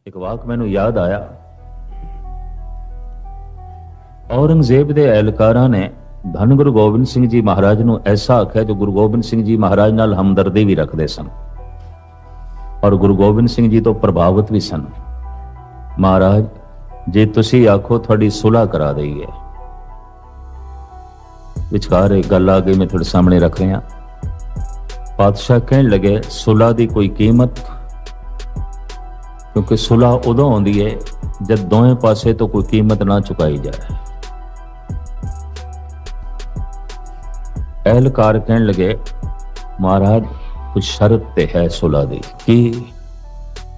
एक वाक मैनू याद आया। औरंगजेब दे एहलकारां ने धन गुरु गोबिंद सिंह जी महाराज नू ऐसा आख्या जो गुरु गोबिंद सिंह जी महाराज नाल हमदर्दी भी रखते सन और गुरु गोबिंद सिंह जी तो प्रभावित भी सन। महाराज जे तुसी आखो थोड़ी सुलह करा दईए। विचकार एक गल आ गई, मैं थोड़े सामने रख रहा। पातशाह कहन लगे सुलह की कोई कीमत, क्योंकि सुलह उदों आउंदी है जब दोवें पासे तो कोई कीमत ना चुकाई जाए। एहलकार कहन लगे महाराज कुछ शर्त ते है सुलह दी कि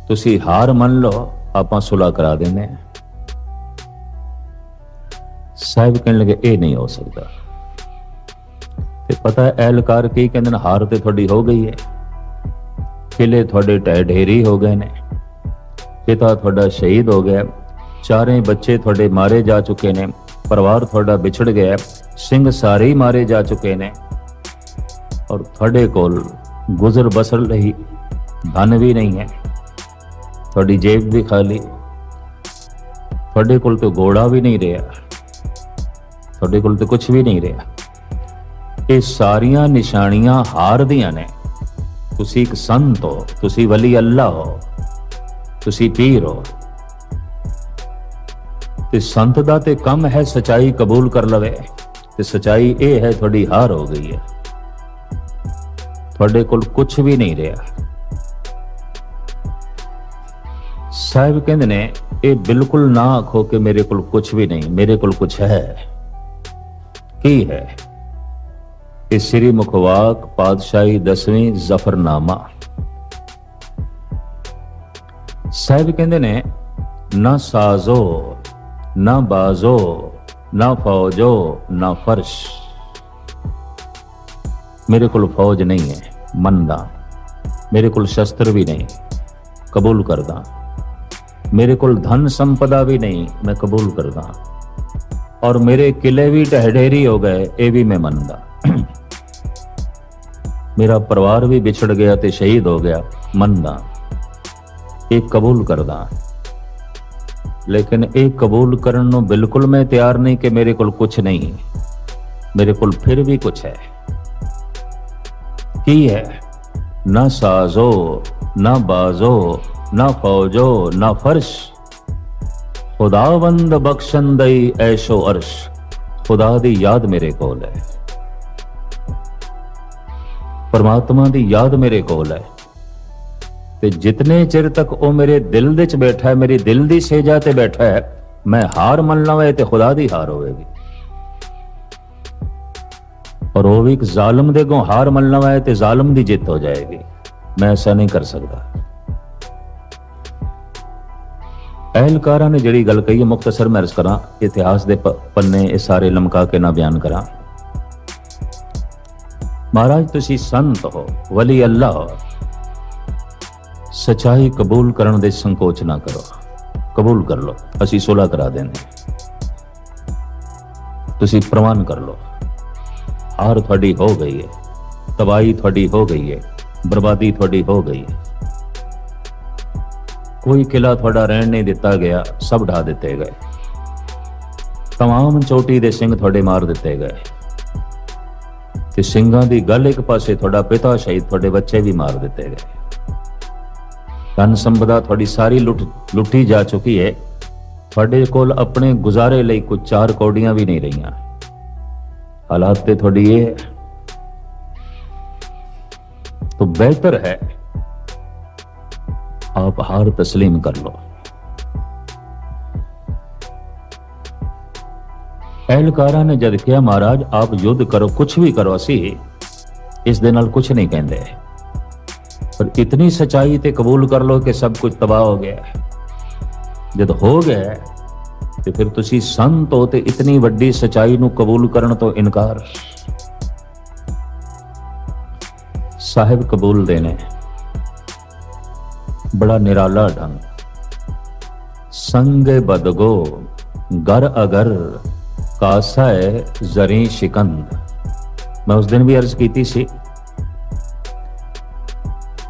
तुसी हार मन लो, आपां सुलह करा देने। साहिब कहन लगे ये नहीं हो सकता। ते पता है एहलकार की कहंदे ने, हार ते थोड़ी हो गई है, किले थोड़े ढह ढेरी हो गए ने, पिता थोड़ा शहीद हो गया, चारें बच्चे थोड़े मारे जा चुके ने, परिवार थोड़ा बिछड़ गया, सिंह सारे ही मारे जा चुके ने और थोड़े कोल गुजर बसर लई धन भी नहीं है, थोड़ी जेब भी खाली, थोड़े कोल तो घोड़ा भी नहीं रहा, थोड़े कोल तो कुछ भी नहीं रहा। ये सारियां निशानियां हार दियां ने। तुसी एक संत हो, तुसी वली अल्लाह हो, तुसी पीर हो, ते संत दा ते कम है सच्चाई कबूल कर लवे। ते सच्चाई ये है थोड़ी हार हो गई है, थोड़े कोल कुछ भी नहीं रहा। साहिब कहंदे ने ये बिल्कुल ना आखो कि मेरे कोल कुछ भी नहीं, मेरे कोल कुछ है। की है? ये श्री मुखवाक पातशाही 10वीं जफरनामा। साहिब कहंदे ने ना साजो ना बाजो ना फौजो ना फर्श। मेरे को फौज नहीं है, मनदा। मेरे को शस्त्र भी नहीं, कबूल करदा। मेरे को धन संपदा भी नहीं, मैं कबूल करदा। और मेरे किले भी ढहढेरी हो गए, ये भी मैं मनदा। मेरा परिवार भी बिछड़ गया ते शहीद हो गया, मनदा। एक कबूल करदा। लेकिन एक कबूल करन नूं बिल्कुल मैं तैयार नहीं कि मेरे कोल कुछ नहीं, मेरे कोल फिर भी कुछ है। की है? ना साजो ना बाजो ना फौजो ना फर्श, खुदावंद बख्शन दई ऐशो अर्श। खुदा दी याद मेरे कोल है, परमात्मा दी याद मेरे कोल है। ते जितने चिर तक वो मेरे दिल दे च बैठा है, मेरी दिल दी सेजा ते बैठा है, मैं हार मन लवे ते खुदा दी हार होवेगी। और वो भी एक जालिम दे गो हार मन लवे ते जालिम दी जित हो जाएगी। मैं ऐसा नहीं कर सकता। एहलकारा ने जड़ी गल कही मुख्तसर मैं अर्ज करा, इतिहास दे पन्ने ये सारे लमका के ना बयान करा। महाराज तुसी संत हो, वली अल्लाह हो, सच्चाई कबूल करने दे संकोच ना करो, कबूल कर लो। असी सुलह करा देने, तुसी प्रवान कर लो। हार थोड़ी हो गई है, तबाही थोड़ी हो गई है, बर्बादी थोड़ी हो गई है। कोई किला थोड़ा रहन नहीं दिता गया, सब ढा दिते गए। तमाम चोटी दे सिंह थोड़े मार दिते गए। ते सिंघां दी गल एक पासे थोड़ा पिता शहीद, थोड़े बच्चे भी मार दिते गए। धन संपदा थोड़ी सारी लुटी जा चुकी है। थोड़े कोल अपने गुजारे लई कुछ 4 कौड़ियां भी नहीं रहियां। हालात ते थोड़ी ये है। तो बेहतर है आप हार तस्लीम कर लो। एहलकारा ने जद किया महाराज आप युद्ध करो, कुछ भी करो, असी इस दे नाल कुछ नहीं कहंदे, पर इतनी सच्चाई ते कबूल कर लो कि सब कुछ तबाह हो गया। जब हो गया तो फिर तुसी संत हो ते इतनी वड्डी सच्चाई नू कबूल करन तो इनकार। साहिब कबूल देने बड़ा निराला ढंग। संग बदगो गर अगर कासा है जरी शिकंद। मैं उस दिन भी अर्ज की सी,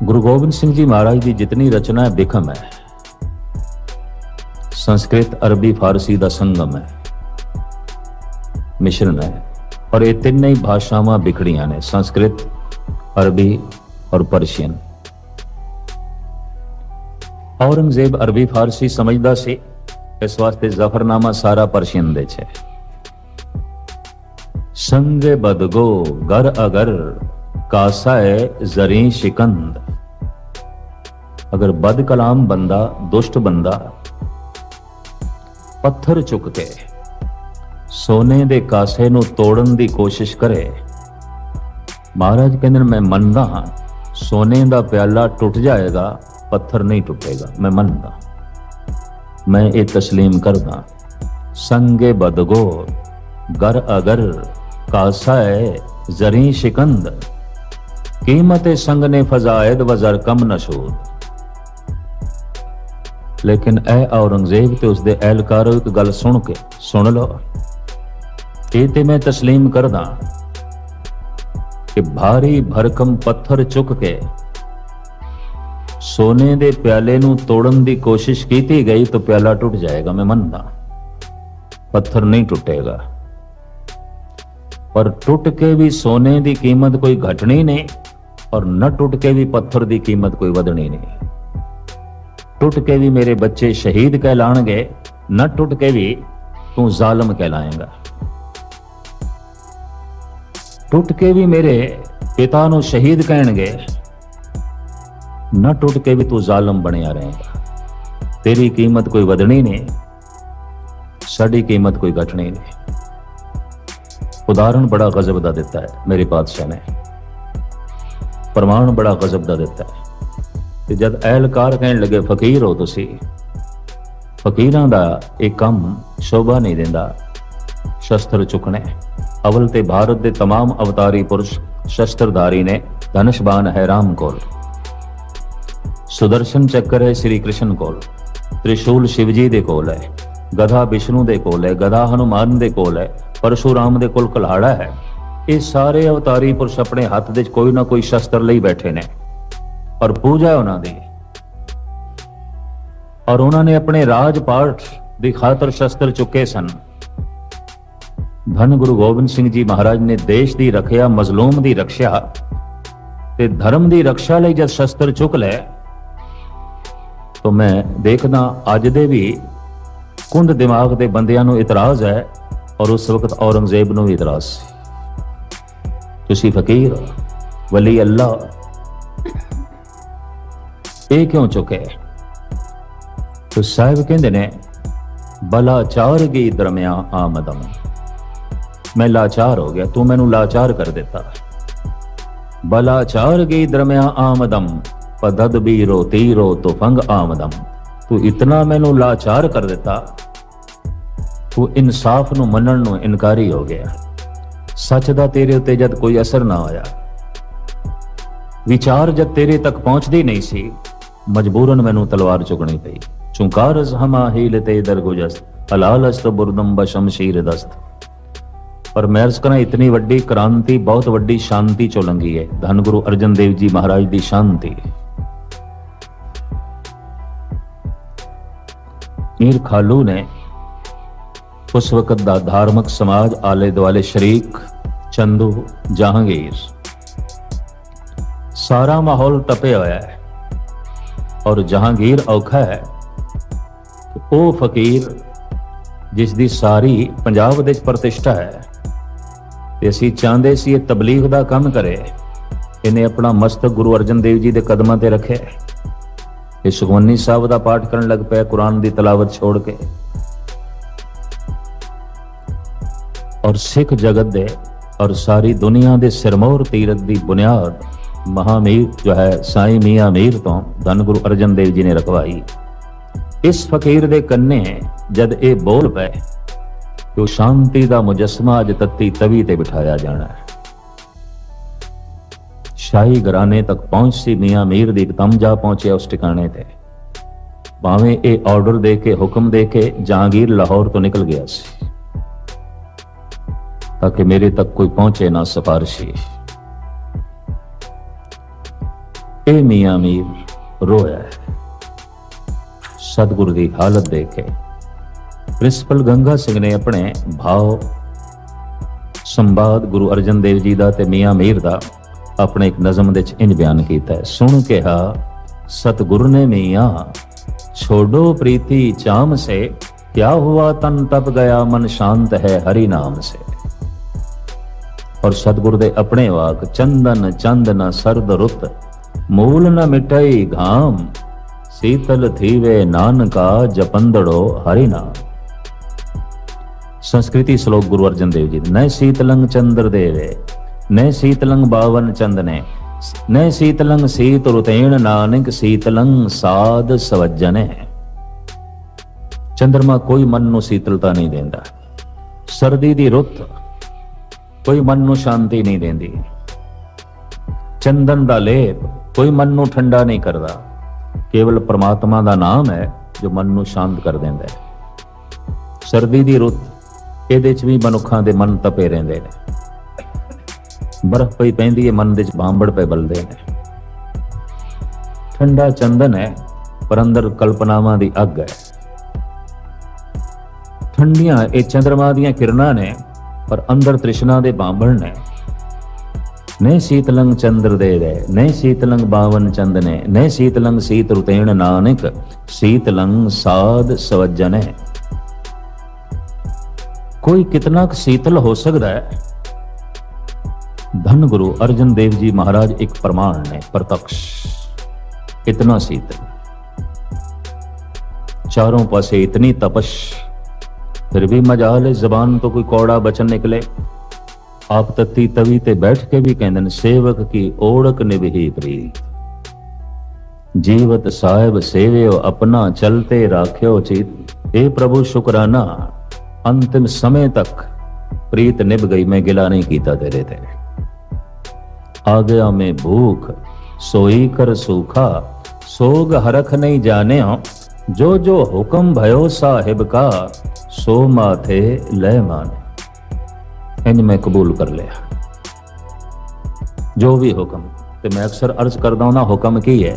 गुरु गोबिंद सिंह जी महाराज की जितनी रचना है बिखम है। संस्कृत अरबी फारसी का संगम है, मिश्रण है। और ये तीन ही भाषावां बिखड़ियां ने, संस्कृत, अरबी और पर्शियन। औरंगजेब अरबी फारसी समझदा सी, इस वास्ते जफरनामा सारा पर्शियन दे छे। संगे बदगो गर अगर कासाए जरी शिकंद। अगर बद कलाम बंदा, दुष्ट बंदा पत्थर चुक के सोने दे कासे नूं तोड़न दी कोशिश करे, महाराज कहंदे मैं मनदा हां सोने दा प्याला टुट जाएगा, पत्थर नहीं टुटेगा। मैं मनदा, मैं ये तस्लीम करदा। संगे बदगो गर अगर कासाए जरी शिकंद। कीमत संग ने फजायद वजर कम नशूद। लेकिन ए औरंगजेब ते उसदे एहलकारों एक गल सुन लो, ये ते मैं तस्लीम करदा कि भारी भरकम पत्थर चुक के सोने दे प्याले नूं तोड़न दी कोशिश की गई तो प्याला टूट जाएगा। मैं मनदा, पत्थर नहीं टूटेगा। पर टूट के भी सोने दी कीमत कोई घटनी नहीं, और न टूट के भी पत्थर दी कीमत कोई वधनी नहीं। टूट के भी मेरे बच्चे शहीद कहलाएंगे, न टूट के भी तू जालिम कहलाएगा। टूट के भी मेरे पिता नूं शहीद कहणगे, न टूट के भी तू जालिम बनिया रहेगा। तेरी कीमत कोई वधनी नहीं, साडी कीमत कोई घटनी नहीं। उदाहरण बड़ा गजब दा दिता है मेरे बादशाह ने, प्रमाण बड़ा गजब दा दिता है। ते जद एहलकार कहन लगे फकीर हो तुसी, फकीरां दा एक काम शोभा नहीं देंदा शस्त्र चुकने। अवल ते भारत दे तमाम अवतारी पुरुष शस्त्रधारी ने। धनुषबाण है राम कोल, सुदर्शन चक्र है श्री कृष्ण कोल, त्रिशूल शिवजी दे कोल है, गधा विष्णु दे कोल है, गधा हनुमान दे कोल है, परशुराम दे कोल कुल्हाड़ा है। ये सारे अवतारी पुरुष अपने हाथ दे कोई ना कोई शस्त्र लई बैठे ने और पूजा उन्होंने, और उन्होंने अपने राजपाठ की खातर शस्त्र चुके सन। धन गुरु गोबिंद सिंह जी महाराज ने देश की रखिया, मजलूम की रक्षा ते धर्म की रक्षा लई जब शस्त्र चुक ले, तो मैं देखना अज दे भी कुंड दिमाग के बंदियां नूं इतराज है, और उस वक्त औरंगजेब नूं भी इतराज सी। तुसी फकीर वली अल्लाह ये क्यों चुके? तो साहिब कहंदे ने बलाचार गी दरमिया आमदम। मैं लाचार हो गया, तू मैनू लाचार कर देता। बलाचार गी दरमिया आमदम, पदद बीरो तीरो तो फंग आमदम। तू इतना मैनू लाचार कर देता, तू इंसाफ नू मनन नू इनकारी हो गया। सच दा तेरे उत्ते जद कोई असर ना होया, विचार जद तेरे तक पहुंचदी नहीं सी, मजबूरन मैनू तलवार चुकनी पई। चुंकारज हमा हीलते दरगुजस्त, हलालस्त बुरदम बशमशीर दस्त। पर मैं अर्ज करा, इतनी वड्डी क्रांति बहुत वड्डी शांति चो लंघी है। धन गुरु अर्जन देव जी महाराज की शांति। मीर खालू ने उस वक्त दा धार्मिक समाज आले दुआले शरीक, चंदू, जहांगीर, सारा माहौल तपे होया है। और जहांगीर औखा है, वो फकीर जिसकी सारी पंजाब दे प्रतिष्ठा है, ते असीं चाहते सी तबलीग का काम करे। इन्हें अपना मस्तक गुरु अर्जन देव जी के कदमां ते रखे। ये सुखमनी साहब का पाठ करन लग पिया, कुरान की तलावत छोड़ के। और सिख जगत दे और सारी दुनिया के सिरमौर तीरथ की बुनियाद महामीर जो है साईं मियां मीर तो धन गुरु अर्जन देव जी ने रखवाई। इस फकीर दे कन्ने जद ये बोल पे कि शांति का मुजस्मा अज तत्ती तवी ते बिठाया जाना है। शाही घराने तक पहुंच सी मियां मीर दी तम जा पहुंचे उस ठिकाने ते। भावें ये ऑर्डर दे के हुक्म दे के जहांगीर लाहौर तो निकल गया सी, ताकि मेरे तक कोई पहुंचे ना सिफारिशी। ए मियां मीर रोया है सतगुरु की हालत देखे, ਪ੍ਰਿੰਸੀਪਲ ਗੰਗਾ ਸਿੰਘ ਨੇ ਆਪਣੇ ਭਾਵ ਸੰਵਾਦ ਗੁਰੂ ਅਰਜਨ ਦੇਵ ਜੀ ਦਾ ਤੇ ਮੀਆਂ ਮੀਰ ਦਾ ਆਪਣੇ ਇੱਕ ਨਜ਼ਮ ਦੇ ਵਿੱਚ ਇੰਜ ਬਿਆਨ ਕੀਤਾ ਹੈ। ਸੁਣ ਕਿਹਾ सतगुरु ने मियाँ छोड़ो प्रीति चाम से, क्या हुआ तन तप गया मन शांत है हरि नाम से। और सतगुरु दे अपने वाक चंदन चंद न सरद रुत, मूल न मिटई घाम, शीतल थीवे नानका जपंदड़ो हरि नाम। संस्कृति श्लोक गुरु अर्जन देव जी। न शीतलंग चंद्र देवे, न शीतलंग बावन चंदने, न शीतलंग शीत रुतेण नानक, शीतलंग साध सवज्जने। चंद्रमा कोई मन ਨੂੰ ਸੀਤਲਤਾ ਨਹੀਂ ਦਿੰਦਾ, ਸਰਦੀ ਦੀ ਰੁੱਤ ਕੋਈ ਮਨ ਨੂੰ ਸ਼ਾਂਤੀ ਨਹੀਂ ਦਿੰਦੀ, ਚੰਦਨ ਦਾ ਲੇਪ ਕੋਈ ਮਨ ਨੂੰ ਠੰਡਾ ਨਹੀਂ ਕਰਦਾ, ਕੇਵਲ ਪ੍ਰਮਾਤਮਾ ਦਾ ਨਾਮ ਹੈ ਜੋ ਮਨ ਨੂੰ ਸ਼ਾਂਤ ਕਰ ਦਿੰਦਾ ਹੈ। ਸਰਦੀ ਦੀ ਰੁੱਤ ਇਹਦੇ 'ਚ ਵੀ ਮਨੁੱਖਾਂ ਦੇ ਮਨ ਤਪੇ ਰਹਿੰਦੇ ਨੇ, बर्फ पई पैंदी है, मन दे बांबड़ पे बलदे ने। ठंडा चंदन है पर अंदर कल्पनावां दी अग है। ठंडियां ये चंद्रमा दियां किरणां ने पर अंदर तृष्णा दे बांबड़ ने। ने शीतलंग चंद्र देवे, ने शीतलंग बावन चंदने, ने शीतलंग शीत रुतेण नानक, शीतलंग साध सवज्जने। कोई कितना शीतल हो सकता है। धन गुरु अर्जन देव जी महाराज एक प्रमाण ने, प्रत्यक्ष इतना शीतल, चारों पासे इतनी तपश, फिर भी मजाल है जबान तो कोई कौड़ा बचन निकले। आप तत्ती तवी ते बैठ के भी कहते हैं, सेवक की ओढ़क निभही प्रीत, जीवत साहिब सेव्यो अपना, चलते राख्यो चित। ए प्रभु शुक्राना, अंतिम समय तक प्रीत निभ गई, मैं गिला नहीं कीता तेरे ते। आ गया मैं भूख सोई कर सूखा, सोग हरख नहीं जाने, जो जो हुक्म भयो साहिब का, सो माथे ले माने। इंज मैं कबूल कर लिया जो भी हुक्म। तो मैं अक्सर अर्ज करता हूं ना, हुक्म की है,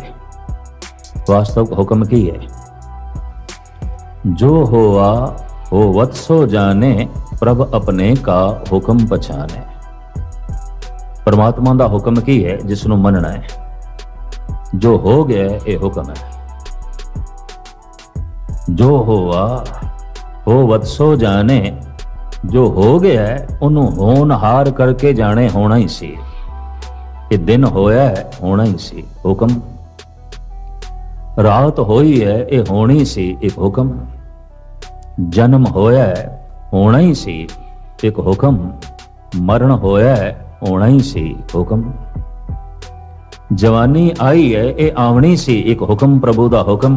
वास्तव हुक्म की है। जो होवा हो वत्सो जाने, प्रभ अपने का हुक्म पछाने। परमात्मा का हुक्म की है जिसनों मनना है। जो हो गया ये हुक्म है। जो होवा हो वत्सो जाने, जो हो गया है उन्हों होनहार करके जाने होना ही सी। ये दिन होया है होना ही सी, हुक्म। रात होई है ये होनी सी, एक हुक्म। जन्म होया है होना ही सी, एक हुक्म। मरण होया है होना ही सी, हुक्म। जवानी आई है ये आवनी सी, एक हुक्म प्रभु दा हुक्म।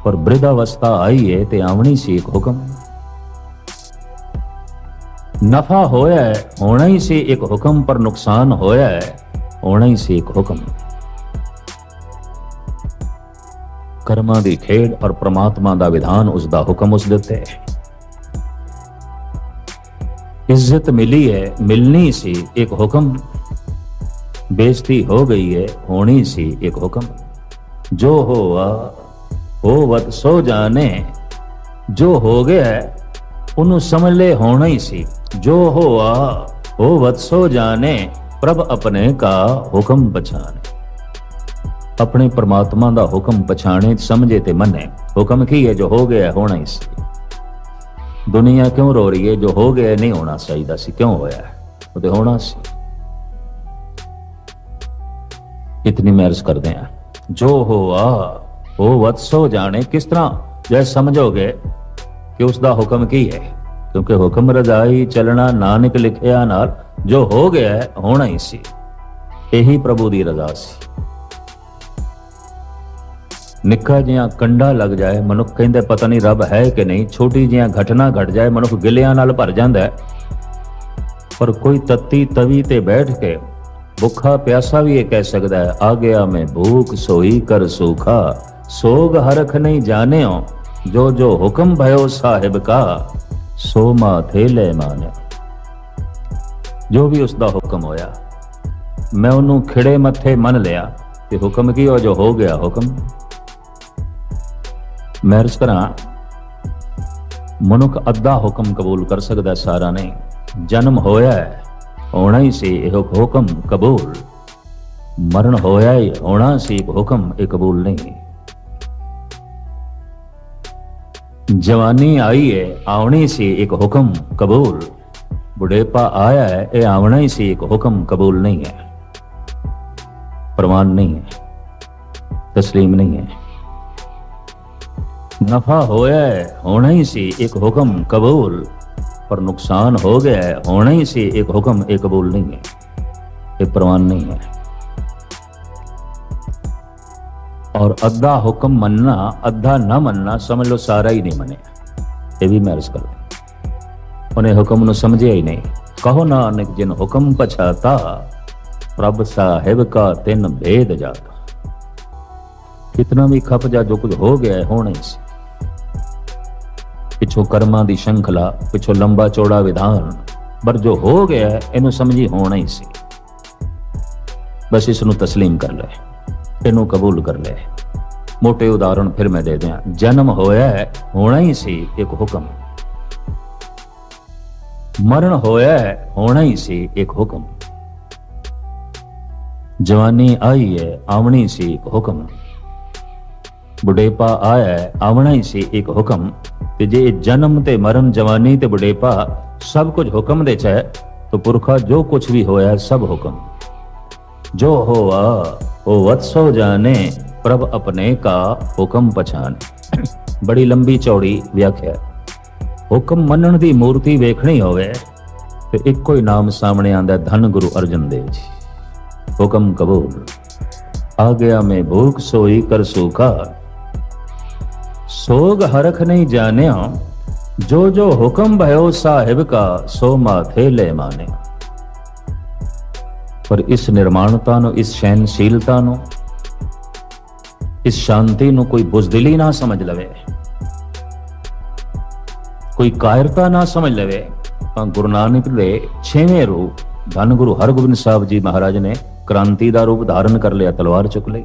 और वृद्धावस्था आई है ते आवनी सी, एक हुक्म। नफा होया है होना ही सी, एक हुक्म। पर नुकसान होया है होना ही सी, एक हुक्म। कर्मां दी खेड और परमात्मा दा विधान, उसका हुक्म उस दिते। इज्जत मिली है मिलनी सी, एक हुक्म। बेइज्जती हो गई है होनी सी, एक हुक्म। जो होवा हो वत सो जाने, जो हो गया है उन्हों समझ ले होना ही सी। जो होवा हो वत सो जाने, प्रभ अपने का हुक्म पछाने। अपने परमात्मा का हुक्म पछाने, समझे ते मने। हुक्म की है जो हो गया होना ही सी। दुनिया क्यों रो रही है? जो हो गया नहीं होना चाहिए सी, क्यों होया है? वो तो होना सी। इतनी महर्ज करते हैं। जो होआ हो वत्सो जाने, किस तरह जैसे समझोगे कि उसका हुक्म की है, क्योंकि हुक्म रजाई चलना नानक लिखिया नाल, जो हो गया है होना ही सी। यही प्रभु की रजा सी। निक्का जिहा कंडा लग जाए, मनुख कहते पता नहीं रब है कि नहीं। छोटी जिहा घटना घट जाए, मनुख गिलियां नाल भर जाता है। पर कोई तत्ती तवी ते बैठ के भुखा प्यासा भी ये कह सकता है, आ गया मैं भूख सोई कर सूखा, सोग हरख नहीं जाने, जो जो हुक्म भयो साहिब का, सो माथे ले माने। जो भी उसका हुक्म होया, मैं उन्होंने खिड़े मथे मन लिया कि हुक्म की हो, जो हो गया हुक्म। महर्ज करा, ਮਨੁੱਖ ਅੱਧਾ ਹੁਕਮ ਕਬੂਲ ਕਰ ਸਕਦਾ, ਸਾਰਾ ਨਹੀਂ। ਜਨਮ ਹੋਇਆ ਹੈ, ਹੋਣਾ ਹੀ ਸੀ ਇਹ ਹੁਕਮ ਕਬੂਲ। ਮਰਨ ਹੋਇਆ ਹੀ, ਹੋਣਾ ਸੀ ਇੱਕ ਹੁਕਮ ਇਹ ਕਬੂਲ ਨਹੀਂ। ਜਵਾਨੀ ਆਈ ਹੈ, ਆਉਣੀ ਸੀ ਇੱਕ ਹੁਕਮ ਕਬੂਲ। ਬੁਢੇਪਾ ਆਇਆ ਹੈ, ਇਹ ਆਉਣਾ ਹੀ ਸੀ ਇੱਕ ਹੁਕਮ ਕਬੂਲ ਨਹੀਂ ਹੈ। ਪ੍ਰਵਾਨ ਨਹੀਂ ਹੈ, ਤਸਲੀਮ ਨਹੀਂ ਹੈ। ਨਫਾ ਹੋਇਆ ਹੈ, ਹੋਣਾ ਹੀ ਸੀ ਇੱਕ ਹੁਕਮ ਕਬੂਲ, ਪਰ ਨੁਕਸਾਨ ਹੋ ਗਿਆ ਹੈ, ਹੋਣਾ ही ਸੀ एक हुक्म ये कबूल नहीं है, ये प्रवान नहीं है। और अद्धा हुक्म मनना, अद्धा ना मनना, समझ लो सारा ही नहीं मने। ये भी मैं अर्ज कर दूं, उन्हें हुक्म नु समझे ही नहीं। कहो नानक जिन हुक्म पछाता, प्रभ साहिब का तिन भेद जाता। कितना भी खप जा, जो कुछ हो गया है होना ही सी। पिछों कर्मां दी श्रृंखला, पिछों लंबा चौड़ा विधान, पर जो हो गया है इनू समझी होना ही सी। बस इसनू तस्लीम कर ले, इनू कबूल कर ले। मोटे उदाहरण फिर मैं दे दिया। जन्म होया है, होना ही सी एक हुक्म। मरण होया है, होना ही सी एक हुक्म। जवानी आई है, आवनी सी एक हुक्म। बुढ़ेपा आया है, आवना ही सी एक हुक्म। ते जे जन्म ते मरण, जवानी ते बुढ़ेपा सब कुछ हुक्म दे है, तो पुरखा जो कुछ भी होया सब हुक्म। जो होवा हो वत्सो जाने, प्रभ अपने का हुक्म पछाने। बड़ी लंबी चौड़ी व्याख्या। हुक्म मनन दी मूर्ति वेखनी होवे ते इक्को ही नाम सामने आंदा, धन गुरु अर्जन देव जी। हुक्म कबूल। आ गया मैं भूख सोई कर सूखा, सोग हरख नहीं जाने। जो जो हुक्म भयो साहिब का, सो माथे ले माने। पर इस निर्माणता नु, इस सहनशीलता नु, इस शांति नु कोई बुजदिली ना समझ लवे, कोई कायरता ना समझ लवे। गुरु नानक दे 6वें रूप धन गुरु हरगोबिंद साहब जी महाराज ने क्रांति का रूप धारण कर लिया, तलवार चुक ली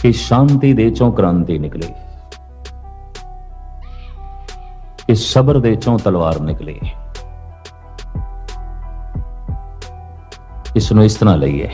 कि शांति दे चों क्रांति निकली, इस सबर दे चों तलवार निकली। इसनों इस तरह लईए।